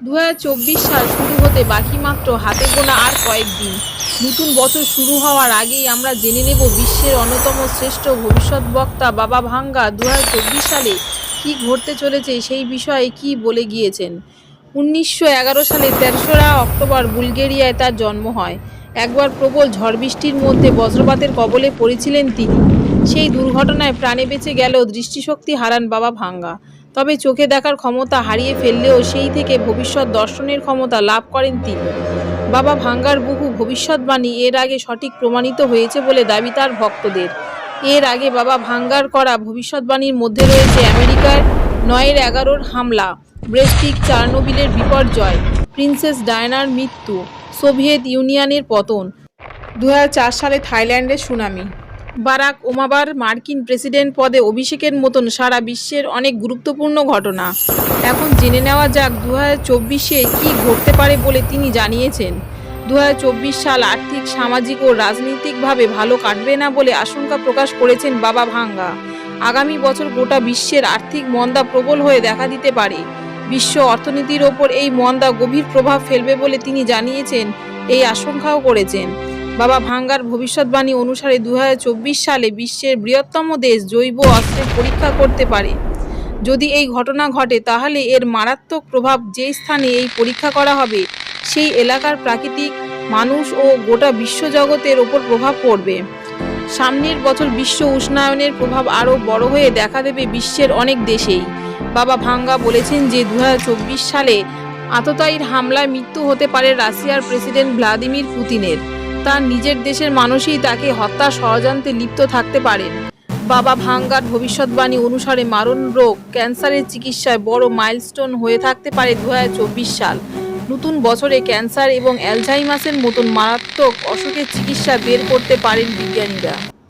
সাল শুরু হতে বাকি মাত্র হাতে গোনা আর কয়েকদিন। নতুন বছর শুরু হওয়ার আগেই আমরা জেনে নেব বিশ্বের অন্যতম শ্রেষ্ঠ ভবিষ্যৎ বক্তা বাবা ভাঙ্গা 2024 সালে কি ঘটতে চলেছে সেই বিষয়ে কি বলে গিয়েছেন। 1911 সালে 3রা অক্টোবর বুলগেরিয়ায় তার জন্ম হয়। একবার প্রবল ঝড় বৃষ্টির মধ্যে বজ্রপাতের কবলে পড়েছিলেন তিনি। সেই দুর্ঘটনায় প্রাণে বেঁচে গেলেও দৃষ্টিশক্তি হারান বাবা ভাঙ্গা। তবে চোখে দেখার ক্ষমতা হারিয়ে ফেললেও সেই থেকে ভবিষ্যৎ দর্শনের ক্ষমতা লাভ করেন তিনি। বাবা ভাঙ্গার বহু ভবিষ্যৎবাণী এর আগে সঠিক প্রমাণিত হয়েছে বলে দাবি তার ভক্তদের। এর আগে বাবা ভাঙ্গার করা ভবিষ্যৎবাণীর মধ্যে রয়েছে আমেরিকার 9/11 হামলা, ব্রেস্টিক চার্নোবিলের বিপর্যয়, প্রিন্সেস ডায়ানার মৃত্যু, সোভিয়েত ইউনিয়নের পতন, 2004 সালে থাইল্যান্ডের সুনামি, বারাক ওবামার মার্কিন প্রেসিডেন্ট পদে অভিষেকের মতন সারা বিশ্বের অনেক গুরুত্বপূর্ণ ঘটনা। এখন জেনে নেওয়া যাক 2024-এ কী ঘটতে পারে বলে তিনি জানিয়েছেন। 2024 সাল আর্থিক, সামাজিক ও রাজনৈতিকভাবে ভালো কাটবে না বলে আশঙ্কা প্রকাশ করেছেন বাবা ভাঙ্গা। আগামী বছর গোটা বিশ্বের আর্থিক মন্দা প্রবল হয়ে দেখা দিতে পারে। বিশ্ব অর্থনীতির ওপর এই মন্দা গভীর প্রভাব ফেলবে বলে তিনি জানিয়েছেন, এই আশঙ্কাও করেছেন। বাবা ভাঙ্গার ভবিষ্যৎবাণী অনুসারে 2024 সালে বিশ্বের বৃহত্তম দেশ জৈব অস্ত্রের পরীক্ষা করতে পারে। যদি এই ঘটনা ঘটে তাহলে এর মারাত্মক প্রভাব যে স্থানে এই পরীক্ষা করা হবে সেই এলাকার প্রাকৃতিক, মানুষ ও গোটা বিশ্বজগতের ওপর প্রভাব পড়বে। সামনের বছর বিশ্ব উষ্ণায়নের প্রভাব আরও বড় হয়ে দেখা দেবে বিশ্বের অনেক দেশেই। বাবা ভাঙ্গা বলেছেন যে 2024 সালে আততায়ীর হামলায় মৃত্যু হতে পারে রাশিয়ার প্রেসিডেন্ট ভ্লাদিমির পুতিনের। তার নিজের দেশের মানুষই তাকে হত্যার ষড়যন্ত্রে লিপ্ত থাকতে পারেন। বাবা ভাঙ্গার ভবিষ্যৎবাণী অনুসারে মারণ রোগ, ক্যান্সারের চিকিৎসায় বড় মাইলস্টোন হয়ে থাকতে পারে 2024 সাল। নতুন বছরে ক্যান্সার এবং অ্যালঝাইমাসের মতন মারাত্মক অসুখের চিকিৎসা বের করতে পারেন বিজ্ঞানীরা।